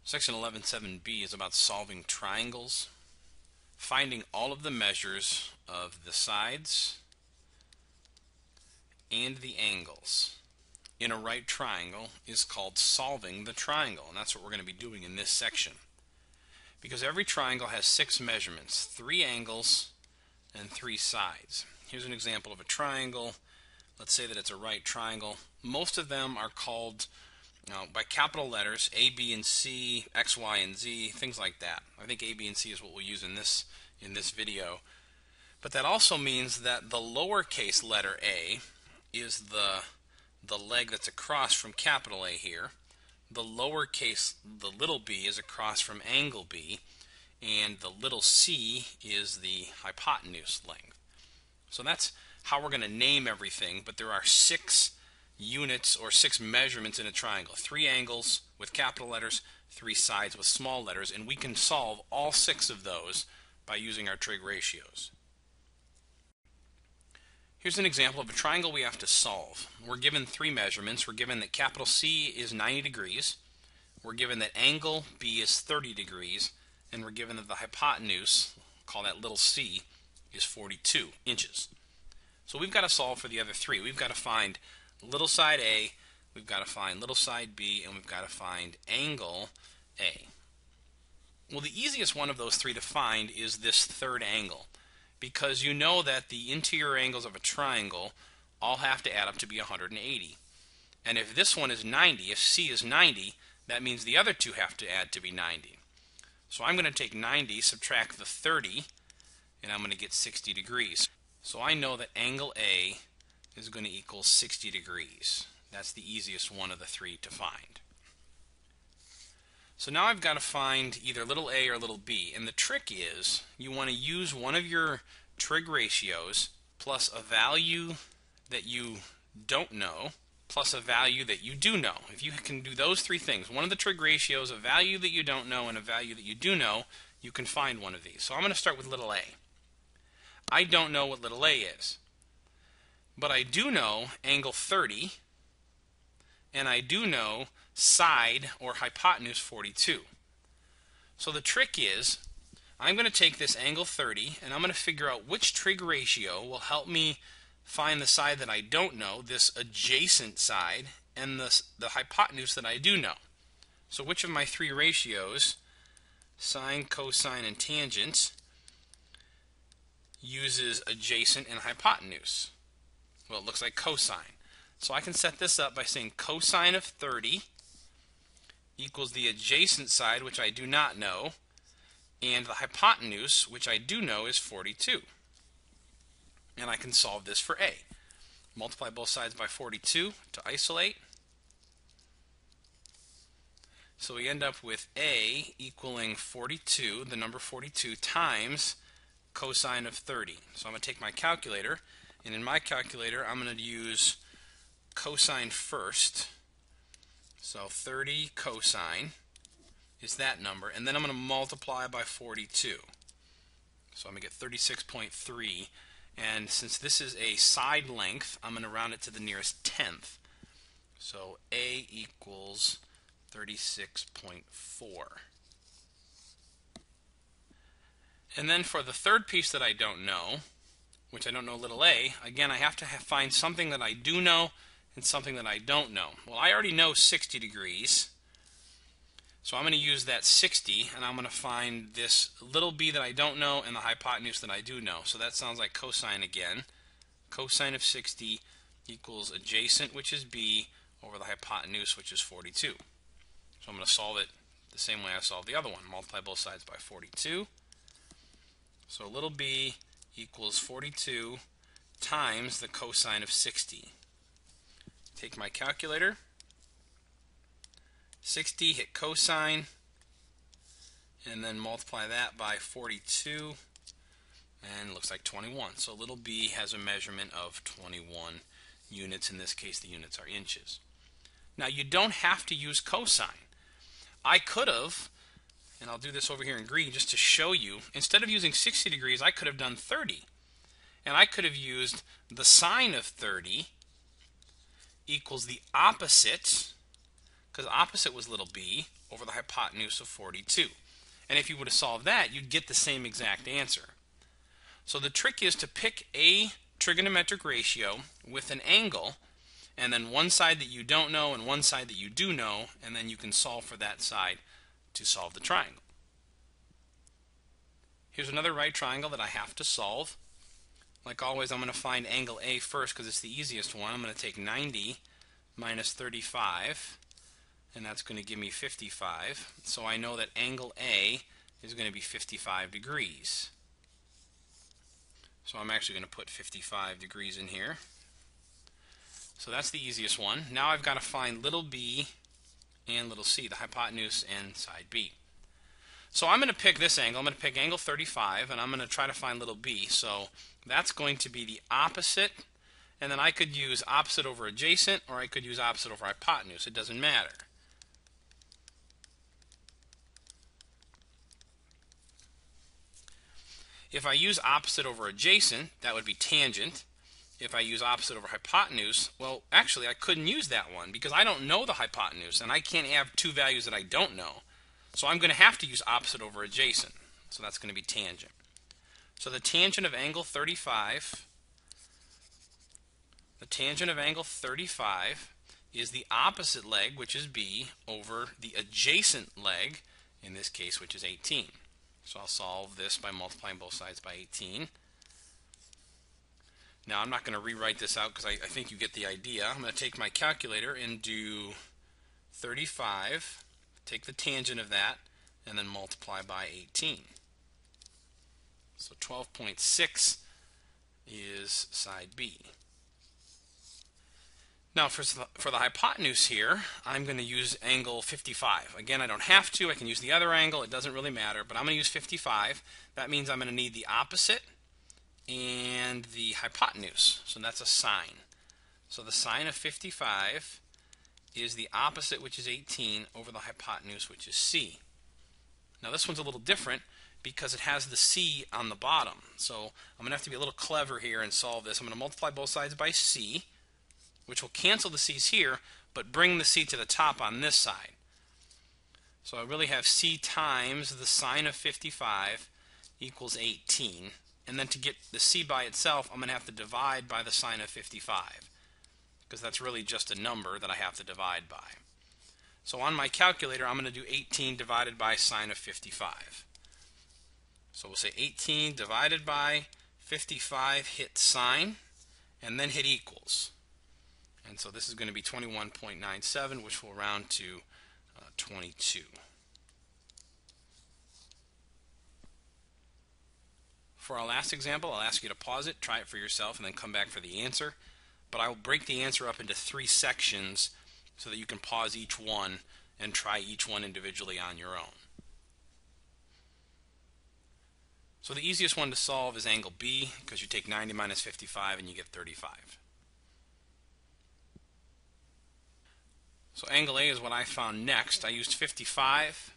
Section 11.7b is about solving triangles, finding all of the measures of the sides and the angles in a right triangle is called solving the triangle, and that's what we're going to be doing in this section. Because every triangle has 6 measurements, 3 angles and 3 sides. Here's an example of a triangle. Let's say that it's a right triangle. Most of them are called by capital letters, A, B, and C, X, Y, and Z, things like that. I think A, B, and C is what we'll use in this video. But that also means that the lowercase letter a is the leg that's across from capital A here. The little b is across from angle B, and the little c is the hypotenuse length. So that's how we're going to name everything, but there are 6 units or 6 measurements in a triangle. 3 angles with capital letters, 3 sides with small letters, and we can solve all 6 of those by using our trig ratios. Here's an example of a triangle we have to solve. We're given 3 measurements. We're given that capital C is 90 degrees. We're given that angle B is 30 degrees. And we're given that the hypotenuse, call that little c, is 42 inches. So we've got to solve for the other 3. We've got to find little side A, we've got to find little side B, and we've got to find angle A. Well, the easiest one of those 3 to find is this third angle, because you know that the interior angles of a triangle all have to add up to be 180. And if this one is 90, if C is 90, that means the other 2 have to add to be 90. So I'm going to take 90, subtract the 30, and I'm going to get 60 degrees. So I know that angle A is going to equal 60 degrees. That's the easiest one of the 3 to find. So now I've got to find either little a or little b, and the trick is you want to use one of your trig ratios plus a value that you don't know plus a value that you do know. If you can do those 3 things, one of the trig ratios, a value that you don't know, and a value that you do know, you can find one of these. So I'm going to start with little a. I don't know what little a is, but I do know angle 30, and I do know side or hypotenuse 42. So the trick is I'm going to take this angle 30 and I'm going to figure out which trig ratio will help me find the side that I don't know, this adjacent side, and the hypotenuse that I do know. So which of my 3 ratios, sine, cosine, and tangent, uses adjacent and hypotenuse? Well, it looks like cosine. So I can set this up by saying cosine of 30 equals the adjacent side, which I do not know, and the hypotenuse, which I do know, is 42. And I can solve this for A. Multiply both sides by 42 to isolate. So we end up with A equaling 42, the number 42, times cosine of 30. So I'm going to take my calculator, and in my calculator I'm going to use cosine first. So 30 cosine is that number, and then I'm going to multiply by 42. So I'm going to get 36.3, and since this is a side length, I'm going to round it to the nearest tenth. So A equals 36.4. And then for the third piece that I don't know, which I don't know little a, again I have to find something that I do know and something that I don't know. Well, I already know 60 degrees, so I'm going to use that 60, and I'm going to find this little b that I don't know and the hypotenuse that I do know. So that sounds like cosine again. Cosine of 60 equals adjacent, which is b, over the hypotenuse, which is 42. So I'm going to solve it the same way I solved the other one. Multiply both sides by 42. So little b equals 42 times the cosine of 60. Take my calculator, 60, hit cosine, and then multiply that by 42, and it looks like 21. So little b has a measurement of 21 units. In this case, the units are inches. Now, you don't have to use cosine. I could have, and I'll do this over here in green just to show you, instead of using 60 degrees, I could have done 30. And I could have used the sine of 30 equals the opposite because opposite was little b over the hypotenuse of 42. And if you would have solved that, you'd get the same exact answer. So the trick is to pick a trigonometric ratio with an angle, and then one side that you don't know and one side that you do know, and then you can solve for that side to solve the triangle. Here's another right triangle that I have to solve. Like always, I'm going to find angle A first because it's the easiest one. I'm going to take 90 minus 35, and that's going to give me 55. So I know that angle A is going to be 55 degrees. So I'm actually going to put 55 degrees in here. So that's the easiest one. Now I've got to find little b and little c, the hypotenuse and side b. So I'm going to pick this angle. I'm going to pick angle 35, and I'm going to try to find little b. So that's going to be the opposite, and then I could use opposite over adjacent, or I could use opposite over hypotenuse. It doesn't matter. If I use opposite over adjacent, that would be tangent. If I use opposite over hypotenuse, well, actually I couldn't use that one because I don't know the hypotenuse, and I can't have two values that I don't know. So I'm going to have to use opposite over adjacent. So that's going to be tangent. So the tangent of angle 35, is the opposite leg, which is b, over the adjacent leg, in this case, which is 18. So I'll solve this by multiplying both sides by 18. Now I'm not going to rewrite this out because I think you get the idea. I'm going to take my calculator and do 35, take the tangent of that, and then multiply by 18. So 12.6 is side B. Now for the hypotenuse here, I'm going to use angle 55. Again, I don't have to. I can use the other angle. It doesn't really matter, but I'm going to use 55. That means I'm going to need the opposite and the hypotenuse. So that's a sine. So the sine of 55 is the opposite, which is 18, over the hypotenuse, which is c. Now this one's a little different because it has the c on the bottom. So I'm going to have to be a little clever here and solve this. I'm going to multiply both sides by c, which will cancel the c's here, but bring the c to the top on this side. So I really have c times the sine of 55 equals 18. And then to get the c by itself, I'm going to have to divide by the sine of 55, because that's really just a number that I have to divide by. So on my calculator, I'm going to do 18 divided by sine of 55. So we'll say 18 divided by 55, hit sine, and then hit equals. And so this is going to be 21.97, which will round to 22. For our last example, I'll ask you to pause it, try it for yourself, and then come back for the answer. But I will break the answer up into 3 sections so that you can pause each one and try each one individually on your own. So the easiest one to solve is angle B, because you take 90 minus 55 and you get 35. So angle A is what I found next. I used 55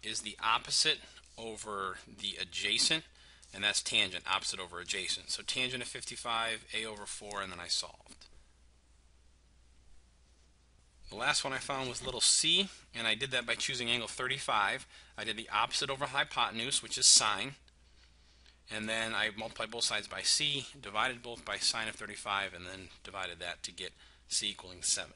is the opposite over the adjacent, and that's tangent, opposite over adjacent. So tangent of 55, A over 4, and then I solved. The last one I found was little c, and I did that by choosing angle 35. I did the opposite over hypotenuse, which is sine, and then I multiplied both sides by c, divided both by sine of 35, and then divided that to get c equaling 7.